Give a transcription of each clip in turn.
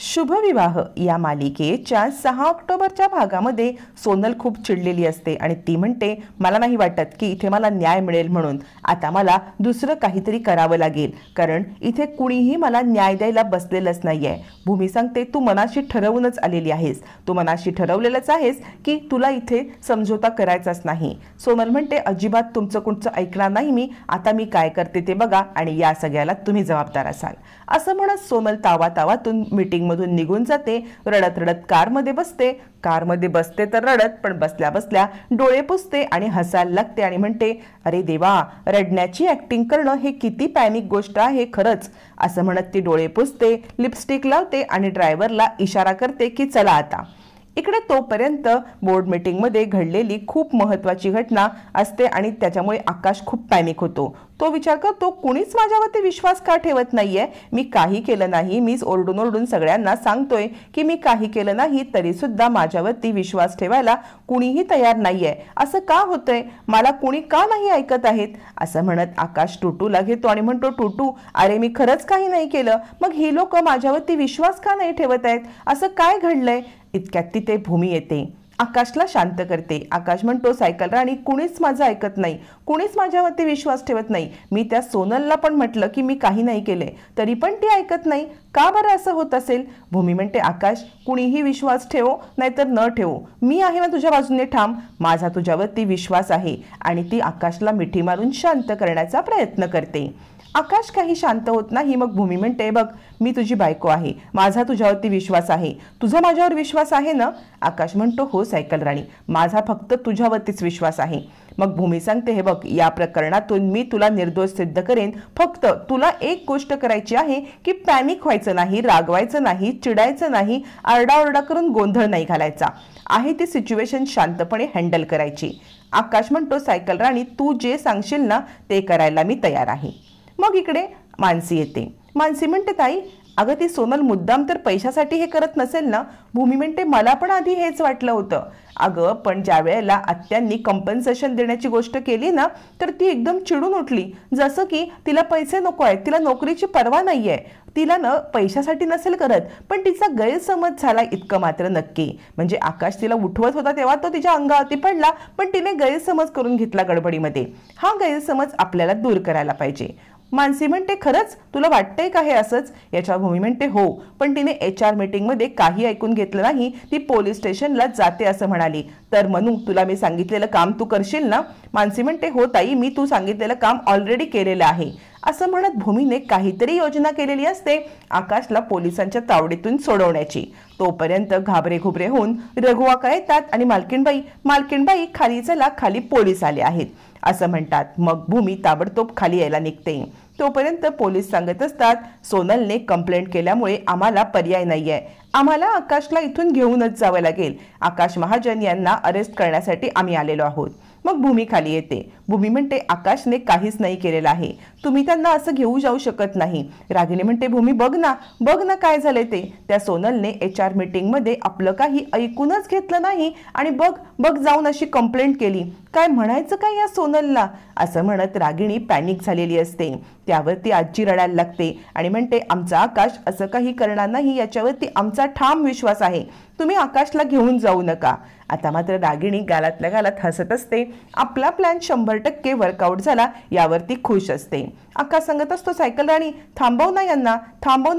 शुभविवाह या मालिकेच्या 6 ऑक्टोबरच्या भागामध्ये सोनल खूप चिडलेली असते आणि ती म्हणते, मला नाही वाटत की इथे मला न्याय मिळेल म्हणून आता मला दुसरं काहीतरी करावं लागेल, कारण इथे कुणीही मला न्याय द्यायला बसलेलंच नाहीये. भूमी सांगते, तू मनाशी ठरवूनच आलेली आहेस, तू मनाशी ठरवलेलंच आहेस की तुला इथे समझोता करायचाच नाही. सोनल म्हणते, अजिबात तुमचं कुठचं ऐकणार नाही मी, आता मी काय करते ते बघा आणि या सगळ्याला तुम्ही जबाबदार असाल. असं म्हणत सोनल तावातावातून मीटिंग मधून निघून जाते. रडत रडत कारमध्ये बसते तर रडत, पण बसल्या बसल्या डोळे पुसते आणि हसायला लागते आणि म्हणते, अरे देवा, रडण्याची ऍक्टिंग करणं हे किती पॅनिक गोष्ट आहे खरंच. असं म्हणत ती डोळे पुसते, लिपस्टिक लावते आणि ड्रायव्हरला इशारा करते की चला आता. इकडे तोपर्यंत बोर्ड मीटिंग मध्ये घडलेली खूप महत्वाची घटना असते आणि त्याच्यामुळे आकाश खूप पॅनिक होतो. तो विचार करतो, कुणीच माझ्यावरती विश्वास का ठेवत नाहीये, मी काही केलं नाही, मीच ओरडून ओरडून सगळ्यांना सांगतोय की मी काही केलं नाही, तरी सुद्धा माझ्यावरती विश्वास ठेवायला कुणीही तयार नाहीये. असं का होतंय, मला कुणी का नाही ऐकत आहेत. असं म्हणत आकाश टुटूला घेतो आणि म्हणतो, टुटू, अरे मी खरंच काही नाही केलं, मग ही लोक माझ्यावरती विश्वास का नाही ठेवत आहेत, असं काय घडलंय. इतक्यात तिथे भूमी येते, आकाशला शांत करते. आकाश म्हणतो, सायकल राणी, कुणीच माझं ऐकत नाही, कुणीच माझ्यावरती विश्वास ठेवत नाही. मी त्या सोनलला पण म्हटलं की मी काही नाही केले, तरी पण ती ऐकत नाही, का बरं असं होत असेल. भूमी म्हणते, आकाश, कुणीही विश्वास ठेवो नाहीतर न ठेवो, मी आहे ना तुझ्या बाजूने ठाम, माझा तुझ्यावरती विश्वास आहे. आणि ती आकाशला मिठी मारून शांत करण्याचा प्रयत्न करते. आकाश काही शांत होत नाही. मग भूमी म्हणते, बघ, मी तुझी बायको आहे, माझा तुझ्यावरती विश्वास आहे, तुझा माझ्यावर विश्वास आहे ना. आकाश म्हणतो, हो सायकल राणी, माझा फक्त तुझ्यावरतीच विश्वास आहे. मग भूमी सांगते, हे बघ, या प्रकरणातून मी तुला निर्दोष सिद्ध करेन, फक्त तुला एक गोष्ट करायची आहे की पॅनिक व्हायचं नाही, रागवायचं नाही, चिडायचं नाही, आरडाओरडा करून गोंधळ नाही घालायचा आहे, ती सिच्युएशन शांतपणे हँडल करायची. आकाश म्हणतो, सायकल राणी, तू जे सांगशील ना ते करायला मी तयार आहे. मग इकडे मानसी येते. मानसी म्हणते, ताई, अगं ती सोनल मुद्दाम तर पैशासाठी हे करत नसेल ना. भूमी म्हणते, मला पण आधी हेच वाटलं होतं. अगं, पण ज्या वेळेला आत्यांनी कंपन्सेशन देण्याची गोष्ट केली ना, तर ती एकदम चिडून उठली, जसं की तिला पैसे नको आहेत, तिला नोकरीची पर्वा नाहीये, तिला न पैशासाठी नसेल करत, पण तिचा गैरसमज झाला इतकं मात्र नक्की. म्हणजे आकाश तिला उठवत होता तेव्हा तो तिच्या अंगावरती पडला, पण तिने गैरसमज करून घेतला गडबडीमध्ये. हा गैरसमज आपल्याला दूर करायला पाहिजे. मानसी म्हणते, खरंच तुला वाटतंय का हे असंच. याच्या भूमी म्हणते, हो, पण तिने HR मीटिंग मध्ये काही ऐकून घेतलं नाही, ती पोलीस स्टेशनला जाते असं म्हणाली. तर मनू, तुला मी सांगितलेलं काम तू करशील ना. मानसी म्हणते, हो ताई, मी तू सांगितलेलं काम ऑलरेडी केलेलं आहे. असं म्हणत भूमीने काहीतरी योजना केलेली असते आकाशला पोलिसांच्या तावडीतून सोडवण्याची. तोपर्यंत घाबरे घुबरे होऊन रघुआका येतात आणि मालकीणबाई खाली चला, खाली पोलीस आले आहेत असं म्हणतात. मग भूमी ताबडतोब खाली यायला निघते. तोपर्यंत पोलीस सांगत असतात, सोनलने कंप्लेंट केल्यामुळे आम्हाला पर्याय नाहीये, आम्हाला आकाशला इथून घेऊनच जावं लागेल. आकाश महाजन यांना अरेस्ट करण्यासाठी आम्ही आलेलो आहोत. मग भूमी खाली येते. भूमी म्हणते, आकाशने काहीच नाही केलेलं आहे, तुम्ही त्यांना असं घेऊ जाऊ शकत नाही. रागिणी म्हणते, भूमी बघ ना काय झालंय ते, त्या सोनलने HR मीटिंग मध्ये आपलं काही ऐकूनच घेतलं नाही आणि बघ जाऊन अशी कंप्लेंट केली, काय म्हणायचं काय या सोनलला. असं म्हणत रागिणी पॅनिक झालेली असते. त्यावरती आजी रडायला लागते आणि म्हणते, आमचा आकाश असं काही करणार नाही, याच्यावरती आमचा ठाम विश्वास आहे, तुम्ही आकाशला घेऊन जाऊ नका. आता मात्र रागिणी गालातल्या गालात हसत असते. आपला प्लॅन 100% वर्कआउट झाला यावरती खुश असते. आकाश सांगत असतो, सायकल राणी, थांबव ना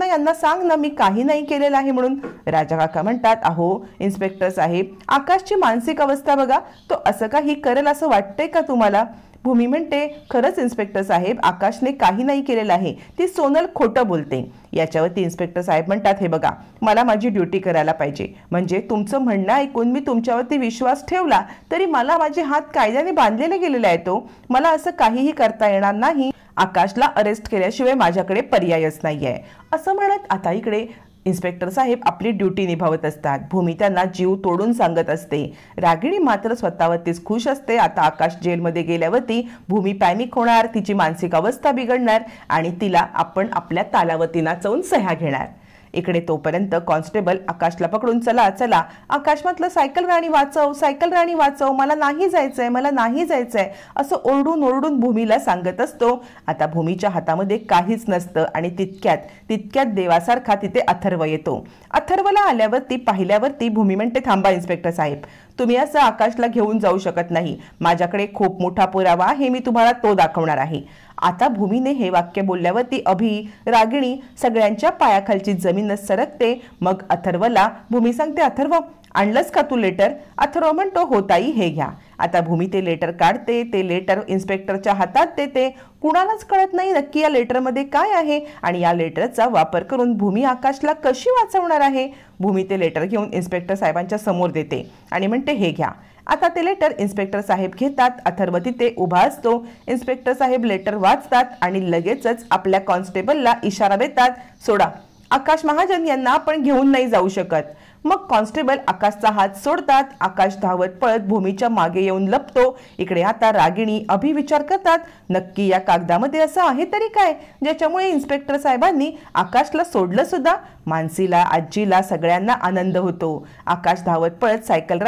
यांना, सांग ना मी काही नाही केलेलं आहे म्हणून. राजा काका म्हणतात, अहो इन्स्पेक्टर साहेब, आकाशची मानसिक अवस्था बघा, तो असं काही करेल असं वाटतंय का तुम्हाला. भूमी म्हणते, खरंच इन्स्पेक्टर साहेब, आकाशने काही नाही केलेलं आहे, ती सोनल खोटं बोलते. याच्यावरती इन्स्पेक्टर साहेब म्हणतात, हे बघा, मला माझी ड्युटी करायला पाहिजे, म्हणजे तुमचं म्हणणं ऐकून मी तुमच्यावरती विश्वास ठेवला तरी मला माझे हात कायद्याने बांधलेले गेलेले आहेत, मला असं काहीही करता येणार नाही, आकाशला अरेस्ट केल्याशिवाय माझ्याकडे पर्यायच नाहीये. असं म्हणत आता इकडे इन्स्पेक्टर साहेब आपली ड्युटी निभावत असतात. भूमी त्यांना जीव तोडून सांगत असते. रागिणी मात्र स्वतःवरतीच खुश असते. आता आकाश जेलमध्ये गेल्यावरती भूमी पॅनिक होणार, तिची मानसिक अवस्था बिघडणार आणि तिला आपण आपल्या तालावती नाचवून सह्या घेणार. इकडे तोपर्यंत कॉन्स्टेबल आकाशला पकडून चला चला, आकाश म्हटलं सायकल राणी वाचव, सायकल राणी वाचव, मला नाही जायचंय, मला नाही जायचंय असं ओरडून ओरडून भूमीला सांगत असतो. आता भूमीच्या हातामध्ये काहीच नसतं आणि तितक्यात देवासारखा तिथे अथर्व येतो. अथर्वला आल्यावरती पाहिल्यावरती भूमी म्हणते थांबा इन्स्पेक्टर साहेब, तुम्ही असं आकाशला घेऊन जाऊ शकत नाही, माझ्याकडे खूप मोठा पुरावा आहे, मी तुम्हाला तो दाखवणार आहे. आता भूमीने हे वाक्य बोलल्यावरती अभि, रागिणी सगळ्यांच्या पायाखालची जमीनच सरकते. मग अथर्वला भूमी सांगते अथर्व आणलंस का तू लेटर? अथर्व म्हणतो हो ताई हे घ्या. आता भूमी ते लेटर काढते, ते लेटर इन्स्पेक्टरच्या हातात देते. कुणालाच कळत नाही नक्की या लेटरमध्ये काय आहे आणि या लेटरचा वापर करून भूमी आकाशला कशी वाचवणार आहे. भूमी ते लेटर घेऊन इन्स्पेक्टर साहेबांच्या समोर देते आणि म्हणते हे घ्या. आता ते लेटर इन्स्पेक्टर साहेब घेतात. अथर्व तिथे उभा असतो. इन्स्पेक्टर साहेब लेटर वाचतात आणि लगेचच आपल्या कॉन्स्टेबलला इशारा देतात सोडा, आकाश महाजन यांना आपण घेऊन नाही जाऊ शकत. मग कॉन्स्टेबल आकाशचा हात सोडतात. आकाश धावत पळत भूमीच्या मागे येऊन लपतो. इकडे आता रागिणी अभि विचार करतात नक्की या कागदामध्ये असं आहे तरी काय ज्याच्यामुळे इन्स्पेक्टर साहेबांनी आकाशला सोडलं सुद्धा. मानसीला, आजीला सगळ्यांना आनंद होतो. आकाश धावत पळत सायकल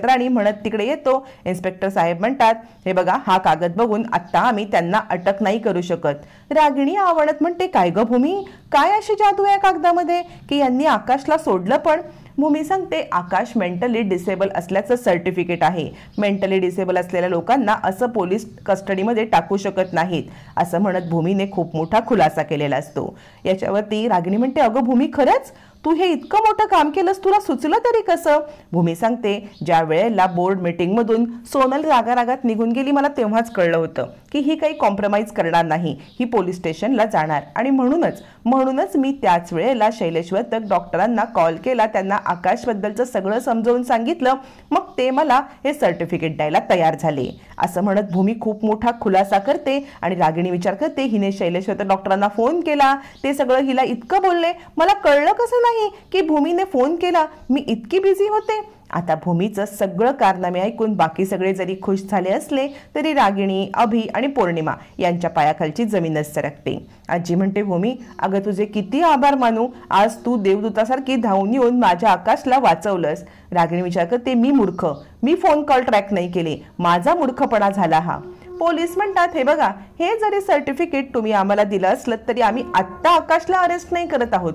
राणी म्हणत तिकडे येतो. इन्स्पेक्टर साहेब म्हणतात हे बघा हा कागद बघून आता आम्ही त्यांना अटक नाही करू शकत. रागिणी आवडत म्हणते काय ग भूमी, काय अशी जादू आहे कागदामध्ये की यांनी आकाशला सोडलं पण? भूमी सांगते आकाश मेंटली डिसेबल असल्याचं सर्टिफिकेट आहे, मेंटली डिसेबल असलेल्या लोकांना असं पोलीस कस्टडीमध्ये टाकू शकत नाहीत असं म्हणत भूमीने खूप मोठा खुलासा केलेला असतो. याच्यावरती रागिणी म्हणते अगं भूमी खरंच तू हे इतकं मोठं काम केलंस, तुला सुचलं तरी कसं? भूमी सांगते ज्या वेळेला बोर्ड मीटिंग मधून सोनल रागारागात निघून गेली मला तेव्हाच कळलं होतं की ही काही कॉम्प्रोमाइज करणार नाही, ही पोलीस स्टेशनला जाणार आणि म्हणूनच मी त्याच वेळेला शैलेश वर्तक डॉक्टरांना कॉल केला, त्यांना आकाशबद्दलचं सगळं समजावून सांगितलं, मग ते मला हे सर्टिफिकेट द्यायला तयार झाले असं म्हणत भूमी खूप मोठा खुलासा करते. आणि रागिणी विचार करते हिने शैलेश वर्तक डॉक्टरांना फोन केला, ते सगळं हिला इतकं बोलले, मला कळलं कसं नाही की भूमीने फोन केला, मी इतकी बिझी होते. आता भूमीचं सगळं कारनामे ऐकून बाकी सगळे जरी खुश झाले असले तरी रागिणी, अभि आणि पौर्णिमा यांच्या पायाखालची जमीनच सरकते. आजी म्हणते भूमी अगं तुझे किती आभार मानू, आज तू देवदूतासारखी धावून येऊन माझ्या आकाशला वाचवलंस. रागिणी विचार करते मी मूर्ख, मी फोन कॉल ट्रॅक नाही केले, माझा मूर्खपणा झाला हा. पोलीस म्हणतात हे बघा हे जरी सर्टिफिकेट तुम्ही आम्हाला दिलं असलं तरी आम्ही आत्ता आकाशला अरेस्ट नाही करत आहोत,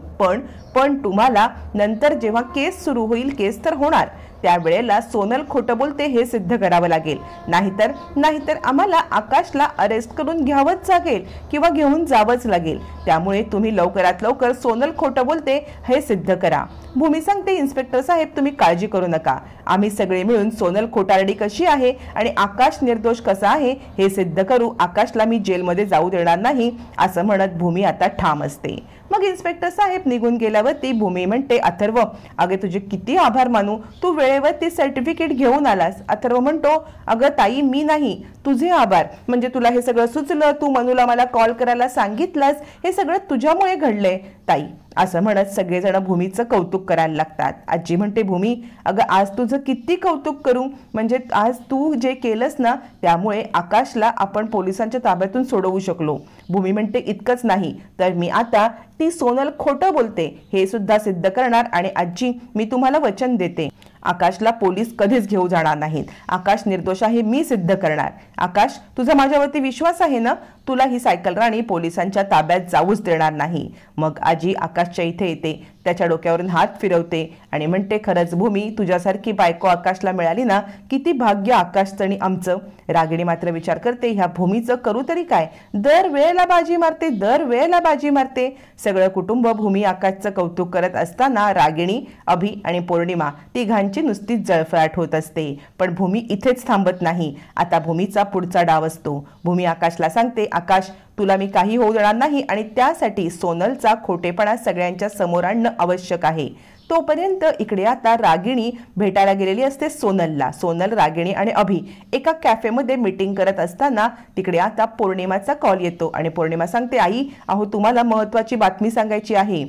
पण तुम्हाला नंतर जेव्हा केस सुरू होईल, केस तर होणार, त्यावेळेला सोनल खोटं बोलते हे सिद्ध करावं लागेल, नाहीतर आम्हाला आकाशला अरेस्ट करून घ्यावंच लागेल किंवा घेऊन जावंच लागेल. त्यामुळे तुम्ही लवकरात लवकर सोनल खोटं बोलते हे सिद्ध करा. भूमी सांगते इन्स्पेक्टर साहेब तुम्ही काळजी करू नका, आम्ही सगळे मिळून सोनल खोटारडी कशी आहे आणि आकाश निर्दोष कसा आहे हे सिद्ध करू, आकाशला मी जेलमध्ये जाऊ देणार नाही असं म्हणत भूमी आता ठाम असते. मग इन्स्पेक्टर साहेब निघून गेल्यावरती भूमी म्हणते अथर्व अगं तुझे किती आभार मानू, तू वेळेवरती सर्टिफिकेट घेऊन आलास. अथर्व म्हणतो अगं ताई मी नाही, तुझे आभार, म्हणजे तुला हे सगळं सुचलं, तू मनूला मला कॉल करायला सांगितलंस, हे सगळं तुझ्यामुळे घडलंय ताई असं म्हणत सगळेजण भूमीचं कौतुक करायला लागतात. आजी म्हणते भूमी अगं आज तुझं किती कौतुक करू, म्हणजे आज तू जे केलंस ना त्यामुळे आकाशला आपण पोलिसांच्या ताब्यातून सोडवू शकलो. भूमी म्हणते इतकंच नाही तर मी आता ती सोनल खोटं बोलते हे सुद्धा सिद्ध करणार आणि आजी मी तुम्हाला वचन देते आकाशला पोलीस कधीच घेऊ जाणार नाहीत, आकाश निर्दोष आहे मी सिद्ध करणार. आकाश तुझा माझ्यावरती विश्वास आहे ना, तुला ही सायकल राणी पोलिसांच्या ताब्यात जाऊच देणार नाही. मग आजी आकाशच्या इथे येते, त्याच्या डोक्यावरून हात फिरवते आणि म्हणते खरंच भूमी तुझ्यासारखी बायको आकाशला मिळाली ना, किती भाग्य आकाशचं आणि आमचं. रागिणी मात्र विचार करते ह्या भूमीचं करू तरी काय, दर वेळेला बाजी मारते. सगळं कुटुंब भूमी आकाशचं कौतुक करत असताना रागिणी, अभि आणि पौर्णिमा तिघांची नुसतीच जळफळाट होत असते. पण भूमी इथेच थांबत नाही. आता भूमीचा पुढचा डाव असतो. भूमी आकाशला सांगते आकाश तुला मी काही होऊ देणार नाही आणि त्यासाठी सोनलचा खोटेपणा सगळ्यांच्या समोर आणणं आवश्यक आहे. तोपर्यंत इकडे आता रागिणी भेटायला गेलेली असते सोनलला. सोनल, रागिणी आणि अभि एका कॅफेमध्ये मीटिंग करत असताना तिकडे आता पौर्णिमाचा कॉल येतो आणि पौर्णिमा सांगते आई अहो तुम्हाला महत्त्वाची बातमी सांगायची आहे.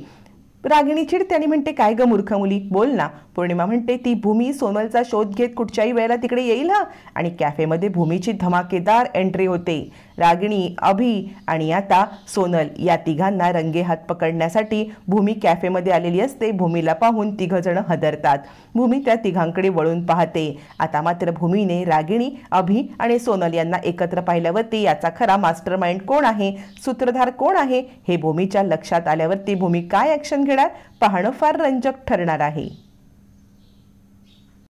रागिणी चिडते आणि म्हणते काय ग मूर्ख मुली बोल ना. पौर्णिमा म्हणते ती भूमी सोनलचा शोध घेत कुठच्याही वेळेला तिकडे येईल हा. आणि कॅफेमध्ये भूमीची धमाकेदार एंट्री होते. रागिणी, अभि आणि आता सोनल या तिघांना रंगेहात पकडण्यासाठी भूमी कॅफेमध्ये आलेली असते. भूमीला पाहून तिघजण हदरतात. भूमी त्या तिघांकडे वळून पाहते. आता मात्र भूमीने रागिणी, अभि आणि सोनल यांना एकत्र पाहिल्यावरती याचा खरा मास्टरमाइंड कोण आहे, सूत्रधार कोण आहे हे भूमीच्या लक्षात आल्यावरती भूमी काय ॲक्शन घेणार पाहणं फार रंजक ठरणार आहे.